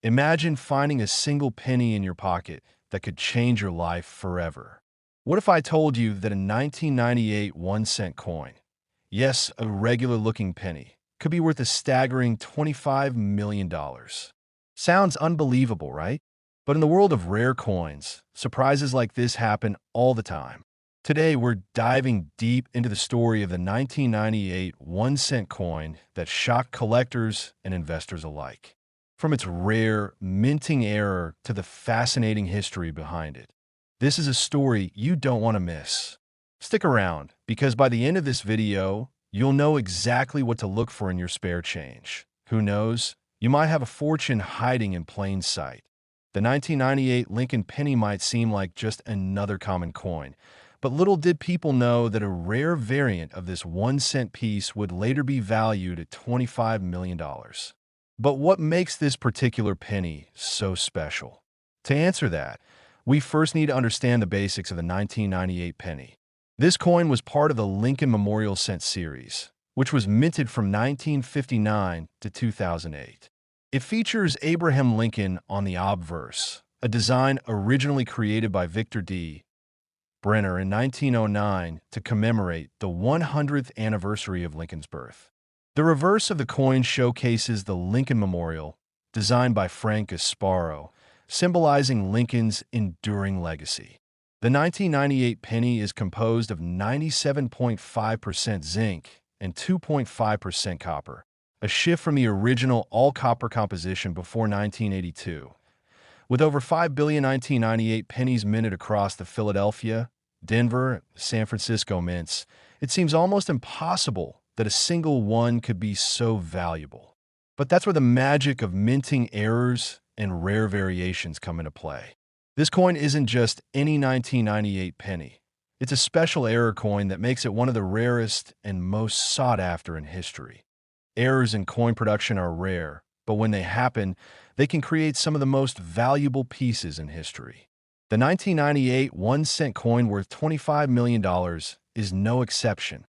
Imagine finding a single penny in your pocket that could change your life forever. What if I told you that a 1998 1-cent coin, yes, a regular-looking penny, could be worth a staggering $25 million? Sounds unbelievable, right? But in the world of rare coins, surprises like this happen all the time. Today, we're diving deep into the story of the 1998 1-cent coin that shocked collectors and investors alike. From its rare, minting error to the fascinating history behind it. This is a story you don't want to miss. Stick around, because by the end of this video, you'll know exactly what to look for in your spare change. Who knows? You might have a fortune hiding in plain sight. The 1998 Lincoln penny might seem like just another common coin, but little did people know that a rare variant of this 1-cent piece would later be valued at $25 million. But what makes this particular penny so special? To answer that, we first need to understand the basics of the 1998 penny. This coin was part of the Lincoln Memorial Cent series, which was minted from 1959 to 2008. It features Abraham Lincoln on the obverse, a design originally created by Victor D. Brenner in 1909 to commemorate the 100th anniversary of Lincoln's birth. The reverse of the coin showcases the Lincoln Memorial, designed by Frank Gasparo, symbolizing Lincoln's enduring legacy. The 1998 penny is composed of 97.5% zinc and 2.5% copper, a shift from the original all-copper composition before 1982. With over 5 billion 1998 pennies minted across the Philadelphia, Denver, and San Francisco mints, it seems almost impossible that a single one could be so valuable. But that's where the magic of minting errors and rare variations come into play. This coin isn't just any 1998 penny. It's a special error coin that makes it one of the rarest and most sought after in history. Errors in coin production are rare, but when they happen, they can create some of the most valuable pieces in history. The 1998 1-cent coin worth $25 million is no exception.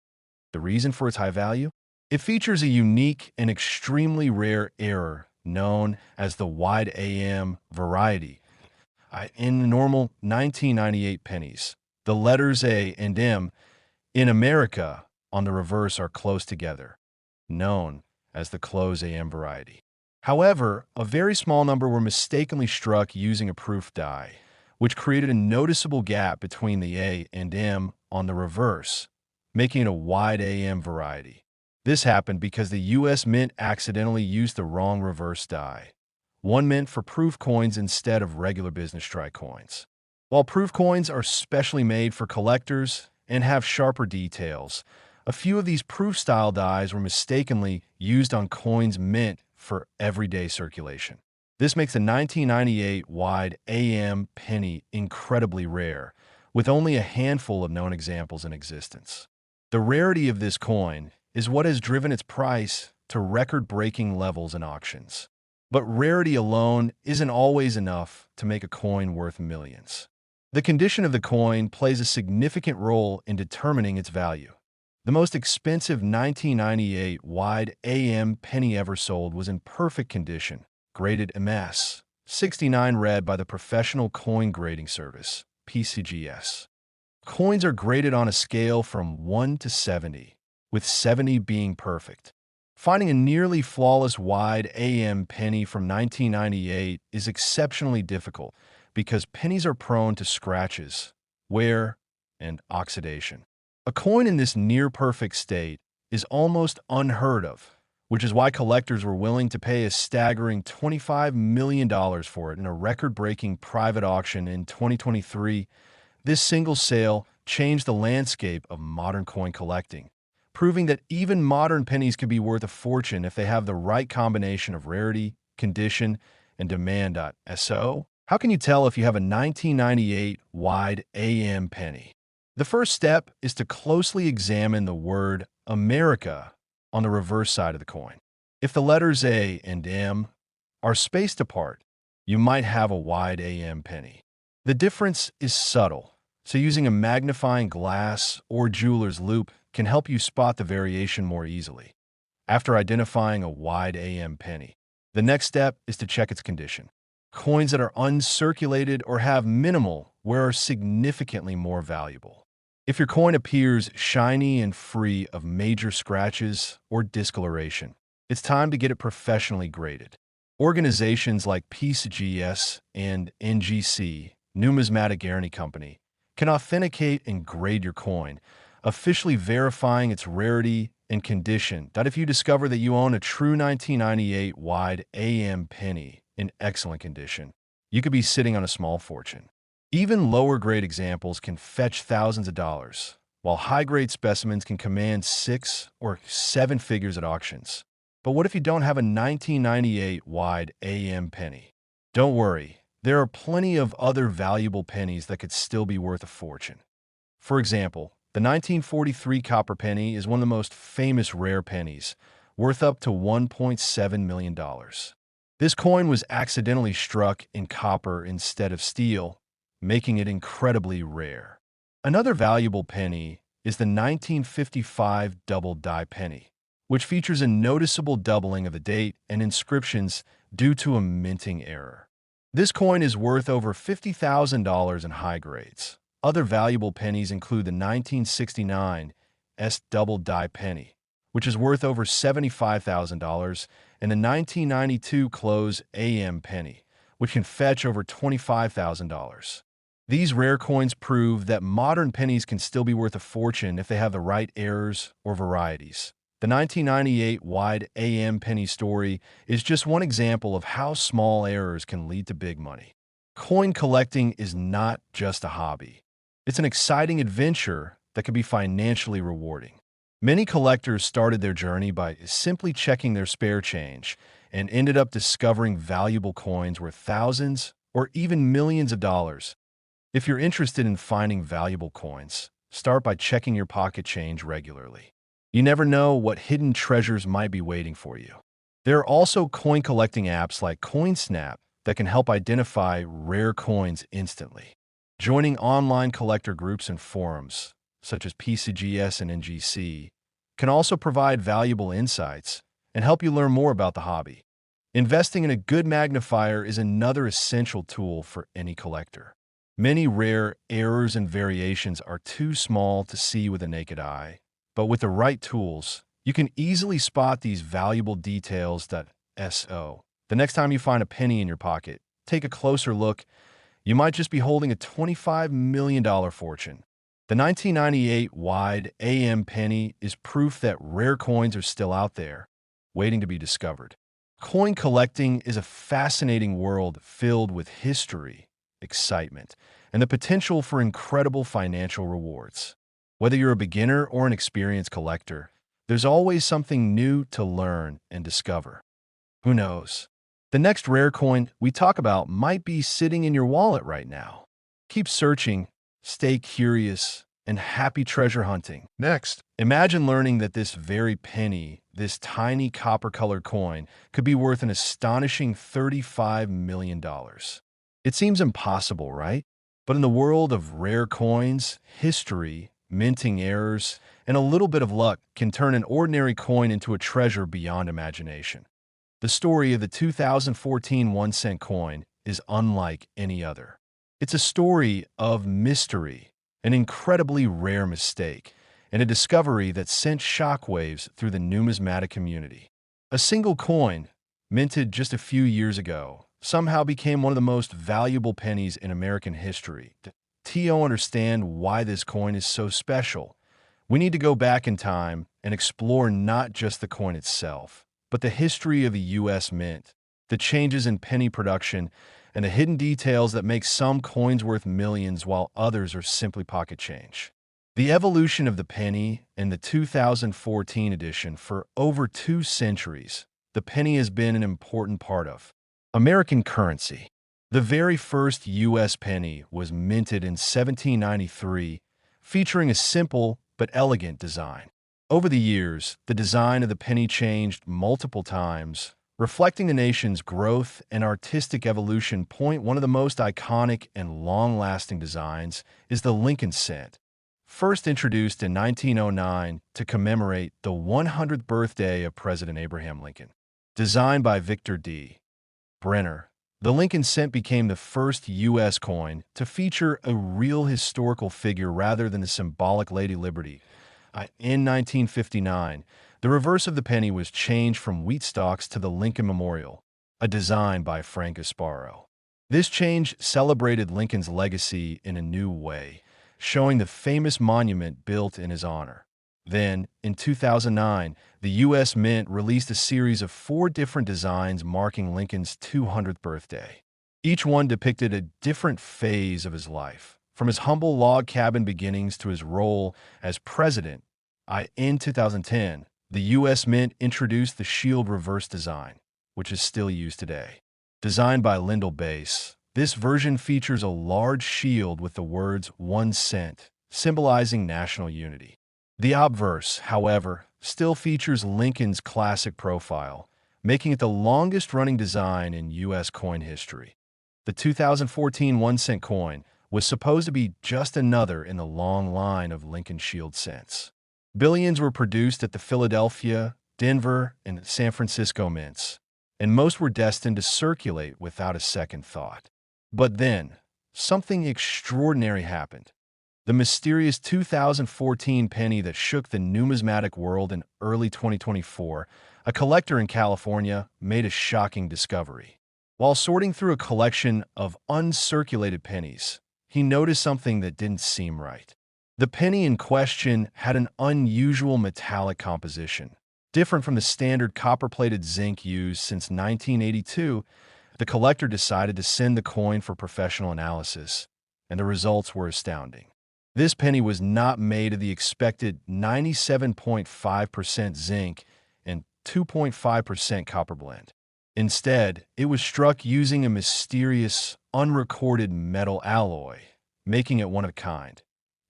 The reason for its high value? It features a unique and extremely rare error known as the wide AM variety. In normal 1998 pennies, the letters A and M in America on the reverse are close together, known as the close AM variety. However, a very small number were mistakenly struck using a proof die, which created a noticeable gap between the A and M on the reverse, making it a wide AM variety. This happened because the U.S. Mint accidentally used the wrong reverse die, one meant for proof coins instead of regular business strike coins. While proof coins are specially made for collectors and have sharper details, a few of these proof-style dies were mistakenly used on coins meant for everyday circulation. This makes the 1998 wide AM penny incredibly rare, with only a handful of known examples in existence. The rarity of this coin is what has driven its price to record-breaking levels in auctions. But rarity alone isn't always enough to make a coin worth millions. The condition of the coin plays a significant role in determining its value. The most expensive 1998 wide AM penny ever sold was in perfect condition, graded MS, 69 read by the Professional Coin Grading Service, PCGS. Coins are graded on a scale from 1 to 70, with 70 being perfect. Finding a nearly flawless wide AM penny from 1998 is exceptionally difficult because pennies are prone to scratches, wear, and oxidation. A coin in this near-perfect state is almost unheard of, which is why collectors were willing to pay a staggering $25 million for it in a record-breaking private auction in 2023. This single sale changed the landscape of modern coin collecting, proving that even modern pennies could be worth a fortune if they have the right combination of rarity, condition, and demand. So, how can you tell if you have a 1998 wide AM penny? The first step is to closely examine the word America on the reverse side of the coin. If the letters A and M are spaced apart, you might have a wide AM penny. The difference is subtle, so using a magnifying glass or jeweler's loupe can help you spot the variation more easily. After identifying a wide AM penny, The next step is to check its condition. Coins that are uncirculated or have minimal wear are significantly more valuable. If your coin appears shiny and free of major scratches or discoloration, it's time to get it professionally graded. Organizations like PCGS and NGC, Numismatic Guarantee Company, can authenticate and grade your coin, officially verifying its rarity and condition. That if you discover that you own a true 1998 wide AM penny in excellent condition, you could be sitting on a small fortune. Even lower grade examples can fetch thousands of dollars, while high grade specimens can command 6 or 7 figures at auctions. But what if you don't have a 1998 wide AM penny? Don't worry, there are plenty of other valuable pennies that could still be worth a fortune. For example, the 1943 copper penny is one of the most famous rare pennies, worth up to $1.7 million. This coin was accidentally struck in copper instead of steel, making it incredibly rare. Another valuable penny is the 1955 double die penny, which features a noticeable doubling of the date and inscriptions due to a minting error. This coin is worth over $50,000 in high grades. Other valuable pennies include the 1969 S double die penny, which is worth over $75,000, and the 1992 close AM penny, which can fetch over $25,000. These rare coins prove that modern pennies can still be worth a fortune if they have the right errors or varieties. The 1998 wide AM penny story is just one example of how small errors can lead to big money. Coin collecting is not just a hobby. It's an exciting adventure that can be financially rewarding. Many collectors started their journey by simply checking their spare change and ended up discovering valuable coins worth thousands or even millions of dollars. If you're interested in finding valuable coins, start by checking your pocket change regularly. You never know what hidden treasures might be waiting for you. There are also coin collecting apps like CoinSnap that can help identify rare coins instantly. Joining online collector groups and forums, such as PCGS and NGC, can also provide valuable insights and help you learn more about the hobby. Investing in a good magnifier is another essential tool for any collector. Many rare errors and variations are too small to see with the naked eye, but with the right tools, you can easily spot these valuable details. The next time you find a penny in your pocket, take a closer look. You might just be holding a $25 million fortune. The 1998 wide AM penny is proof that rare coins are still out there, waiting to be discovered. Coin collecting is a fascinating world filled with history, excitement, and the potential for incredible financial rewards. Whether you're a beginner or an experienced collector, there's always something new to learn and discover. Who knows? The next rare coin we talk about might be sitting in your wallet right now. Keep searching, stay curious, and happy treasure hunting. Next, imagine learning that this very penny, this tiny copper-colored coin, could be worth an astonishing $35 million. It seems impossible, right? But in the world of rare coins, history, minting errors, and a little bit of luck can turn an ordinary coin into a treasure beyond imagination. The story of the 2014 1-cent coin is unlike any other. It's a story of mystery, an incredibly rare mistake, and a discovery that sent shockwaves through the numismatic community. A single coin, minted just a few years ago, somehow became one of the most valuable pennies in American history. To understand why this coin is so special, we need to go back in time and explore not just the coin itself, but the history of the U.S. Mint, the changes in penny production, and the hidden details that make some coins worth millions while others are simply pocket change. The evolution of the penny and the 2014 edition. For over 2 centuries, the penny has been an important part of American currency. The very first U.S. penny was minted in 1793, featuring a simple but elegant design. Over the years, the design of the penny changed multiple times, reflecting the nation's growth and artistic evolution. One of the most iconic and long-lasting designs is the Lincoln cent, first introduced in 1909 to commemorate the 100th birthday of President Abraham Lincoln. Designed by Victor D. Brenner, the Lincoln cent became the first U.S. coin to feature a real historical figure rather than the symbolic Lady Liberty. In 1959, the reverse of the penny was changed from wheat stalks to the Lincoln Memorial, a design by Frank Asparo. This change celebrated Lincoln's legacy in a new way, showing the famous monument built in his honor. Then, in 2009, the U.S. Mint released a series of 4 different designs marking Lincoln's 200th birthday. Each one depicted a different phase of his life, from his humble log cabin beginnings to his role as president. In 2010, the U.S. Mint introduced the shield reverse design, which is still used today. Designed by Lyndall Bass, this version features a large shield with the words 1 cent, symbolizing national unity. The obverse, however, still features Lincoln's classic profile, making it the longest-running design in U.S. coin history. The 2014 1-cent coin was supposed to be just another in the long line of Lincoln Shield cents. Billions were produced at the Philadelphia, Denver, and San Francisco mints, and most were destined to circulate without a second thought. But then, something extraordinary happened. The mysterious 2014 penny that shook the numismatic world in early 2024, a collector in California made a shocking discovery. While sorting through a collection of uncirculated pennies, he noticed something that didn't seem right. The penny in question had an unusual metallic composition. Different from the standard copper-plated zinc used since 1982, the collector decided to send the coin for professional analysis, and the results were astounding. This penny was not made of the expected 97.5% zinc and 2.5% copper blend. Instead, it was struck using a mysterious, unrecorded metal alloy, making it one of a kind.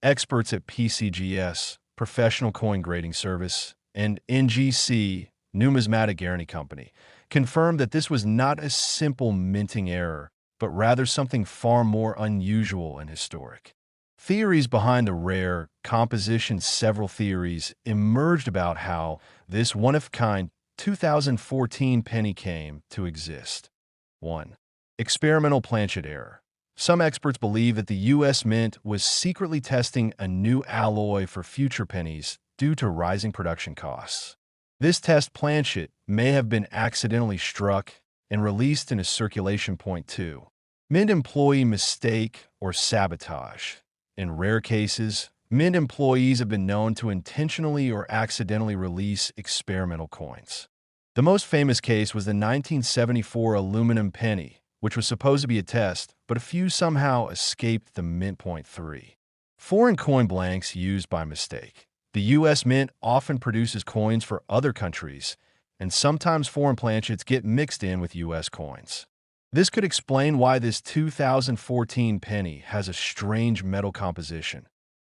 Experts at PCGS, Professional Coin Grading Service, and NGC, Numismatic Guarantee Company, confirmed that this was not a simple minting error, but rather something far more unusual and historic. Theories behind the rare composition, several theories emerged about how this one-of-a-kind 2014 penny came to exist. 1. Experimental planchet error. Some experts believe that the U.S. Mint was secretly testing a new alloy for future pennies due to rising production costs. This test planchet may have been accidentally struck and released in a circulation point 2. Mint employee mistake or sabotage. In rare cases, Mint employees have been known to intentionally or accidentally release experimental coins. The most famous case was the 1974 aluminum penny, which was supposed to be a test, but a few somehow escaped the Mint point 3. Foreign coin blanks used by mistake. The U.S. Mint often produces coins for other countries, and sometimes foreign planchets get mixed in with U.S. coins. This could explain why this 2014 penny has a strange metal composition.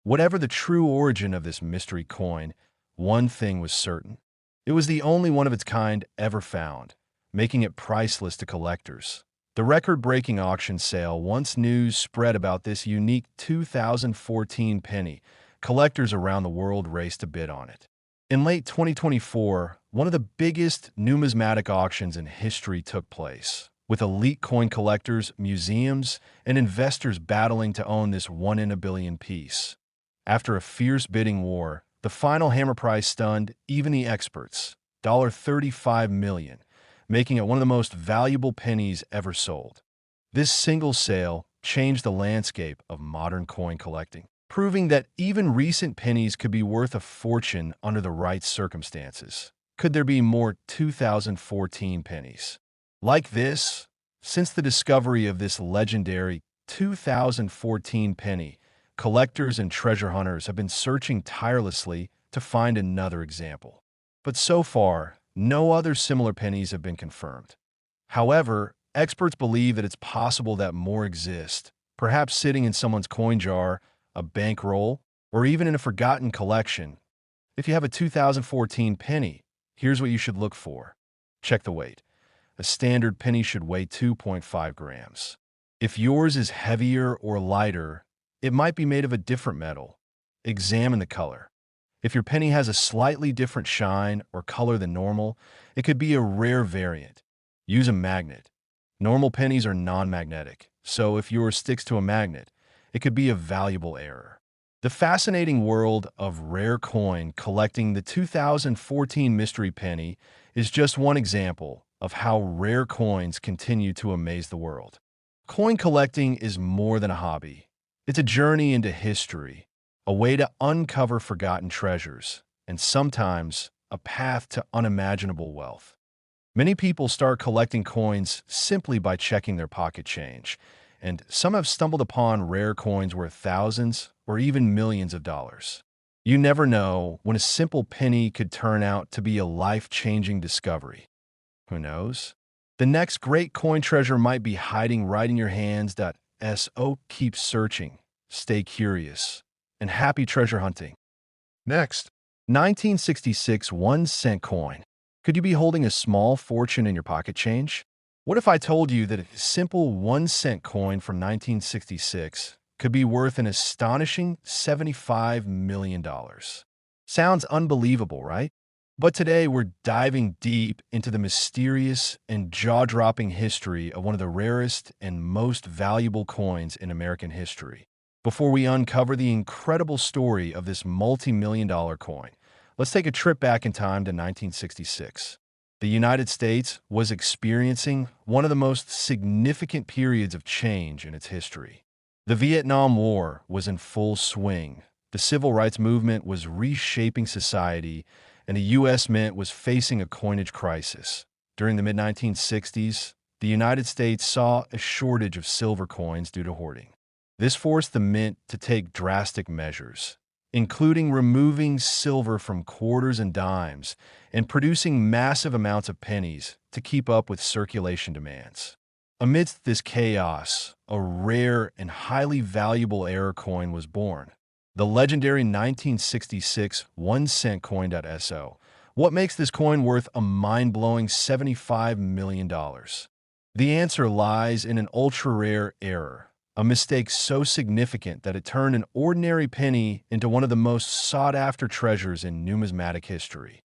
Whatever the true origin of this mystery coin, one thing was certain. It was the only one of its kind ever found, making it priceless to collectors. The record-breaking auction sale, once news spread about this unique 2014 penny, collectors around the world raced to bid on it. In late 2024, one of the biggest numismatic auctions in history took place, with elite coin collectors, museums, and investors battling to own this one-in-a-billion piece. After a fierce bidding war, the final hammer price stunned even the experts, $35 million, making it one of the most valuable pennies ever sold. This single sale changed the landscape of modern coin collecting, proving that even recent pennies could be worth a fortune under the right circumstances. Could there be more 2014 pennies like this? Since the discovery of this legendary 2014 penny, collectors and treasure hunters have been searching tirelessly to find another example. But so far, no other similar pennies have been confirmed. However, experts believe that it's possible that more exist, perhaps sitting in someone's coin jar, a bankroll, or even in a forgotten collection. If you have a 2014 penny, here's what you should look for. Check the weight. A standard penny should weigh 2.5 grams. If yours is heavier or lighter, it might be made of a different metal. Examine the color. If your penny has a slightly different shine or color than normal, it could be a rare variant. Use a magnet. Normal pennies are non-magnetic, so if yours sticks to a magnet, it could be a valuable error. The fascinating world of rare coin collecting, the 2014 mystery penny, is just one example of how rare coins continue to amaze the world. Coin collecting is more than a hobby. It's a journey into history, a way to uncover forgotten treasures, and sometimes a path to unimaginable wealth. Many people start collecting coins simply by checking their pocket change, and some have stumbled upon rare coins worth thousands or even millions of dollars. You never know when a simple penny could turn out to be a life-changing discovery. Who knows? The next great coin treasure might be hiding right in your hands. So keep searching, stay curious, and happy treasure hunting. Next, 1966 1-cent coin. Could you be holding a small fortune in your pocket change? What if I told you that a simple 1-cent coin from 1966 could be worth an astonishing $75 million? Sounds unbelievable, right? But today we're diving deep into the mysterious and jaw-dropping history of one of the rarest and most valuable coins in American history. Before we uncover the incredible story of this multi-million-dollar coin, let's take a trip back in time to 1966. The United States was experiencing one of the most significant periods of change in its history. The Vietnam War was in full swing. The civil rights movement was reshaping society, and the U.S. Mint was facing a coinage crisis. During the mid-1960s, the United States saw a shortage of silver coins due to hoarding. This forced the Mint to take drastic measures, including removing silver from quarters and dimes and producing massive amounts of pennies to keep up with circulation demands. Amidst this chaos, a rare and highly valuable error coin was born. The legendary 1966 1-cent coin. So, what makes this coin worth a mind-blowing $75 million? The answer lies in an ultra-rare error, a mistake so significant that it turned an ordinary penny into one of the most sought-after treasures in numismatic history.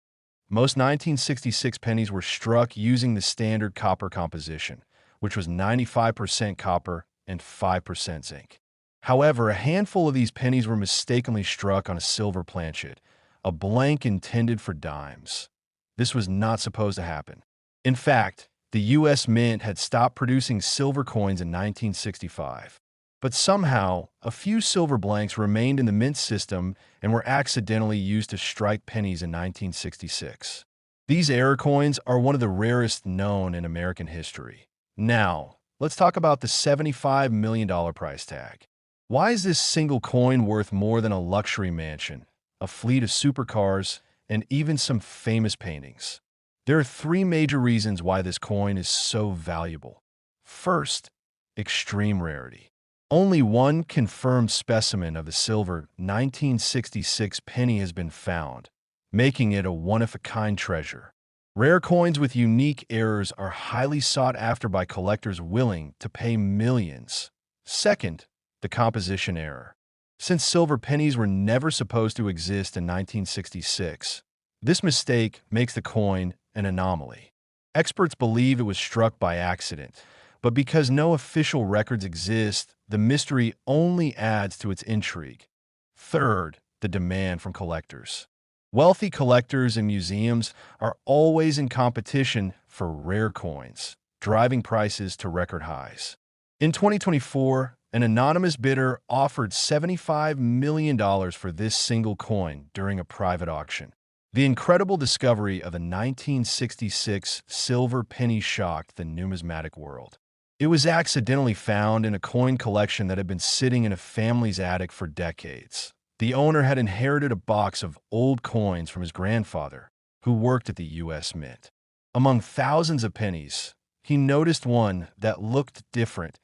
Most 1966 pennies were struck using the standard copper composition, which was 95% copper and 5% zinc. However, a handful of these pennies were mistakenly struck on a silver planchet, a blank intended for dimes. This was not supposed to happen. In fact, the U.S. Mint had stopped producing silver coins in 1965. But somehow, a few silver blanks remained in the mint system and were accidentally used to strike pennies in 1966. These error coins are one of the rarest known in American history. Now, let's talk about the $75 million price tag. Why is this single coin worth more than a luxury mansion, a fleet of supercars, and even some famous paintings? There are three major reasons why this coin is so valuable. First, extreme rarity. Only one confirmed specimen of the silver 1966 penny has been found, making it a one-of-a-kind treasure. Rare coins with unique errors are highly sought after by collectors willing to pay millions. Second, the composition error. Since silver pennies were never supposed to exist in 1966, this mistake makes the coin an anomaly. Experts believe it was struck by accident, but because no official records exist, the mystery only adds to its intrigue. Third, the demand from collectors. Wealthy collectors and museums are always in competition for rare coins, driving prices to record highs. In 2024, an anonymous bidder offered $75 million for this single coin during a private auction. The incredible discovery of the 1966 silver penny shocked the numismatic world. It was accidentally found in a coin collection that had been sitting in a family's attic for decades. The owner had inherited a box of old coins from his grandfather, who worked at the U.S. Mint. Among thousands of pennies, he noticed one that looked different.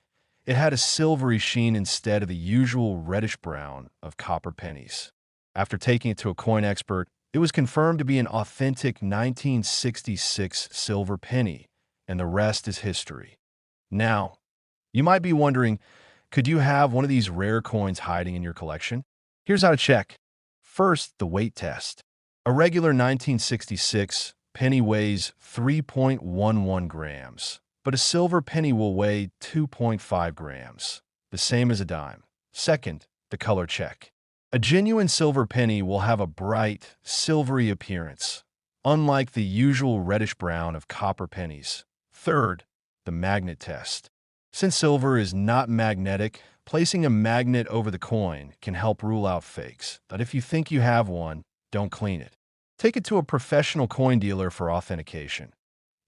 It had a silvery sheen instead of the usual reddish-brown of copper pennies. After taking it to a coin expert, it was confirmed to be an authentic 1966 silver penny, and the rest is history. Now, you might be wondering, could you have one of these rare coins hiding in your collection? Here's how to check. First, the weight test. A regular 1966 penny weighs 3.11 grams, but a silver penny will weigh 2.5 grams, the same as a dime. Second, the color check. A genuine silver penny will have a bright, silvery appearance, unlike the usual reddish-brown of copper pennies. Third, the magnet test. Since silver is not magnetic, placing a magnet over the coin can help rule out fakes. But if you think you have one, don't clean it. Take it to a professional coin dealer for authentication.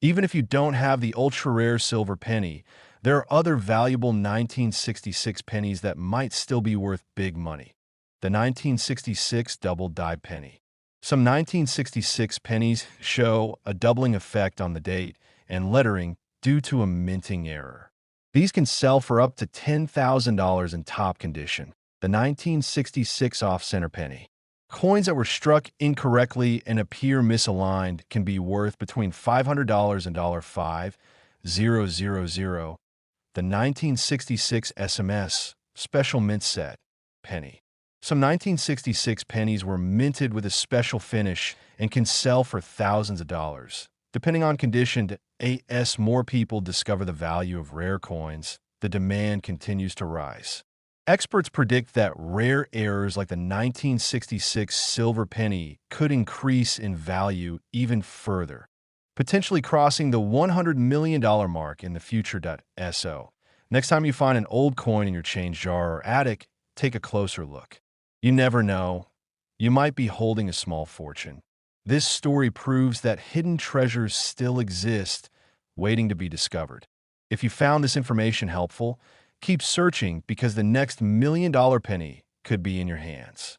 Even if you don't have the ultra-rare silver penny, there are other valuable 1966 pennies that might still be worth big money. The 1966 double die penny. Some 1966 pennies show a doubling effect on the date and lettering due to a minting error. These can sell for up to $10,000 in top condition. The 1966 off-center penny. Coins that were struck incorrectly and appear misaligned can be worth between $500 and $5,000. The 1966 SMS Special Mint Set penny. Some 1966 pennies were minted with a special finish and can sell for thousands of dollars. Depending on condition, as more people discover the value of rare coins, the demand continues to rise. Experts predict that rare errors like the 1966 silver penny could increase in value even further, potentially crossing the $100 million mark in the future. So, next time you find an old coin in your change jar or attic, take a closer look. You never know. You might be holding a small fortune. This story proves that hidden treasures still exist, waiting to be discovered. If you found this information helpful, keep searching because the next $1 million penny could be in your hands.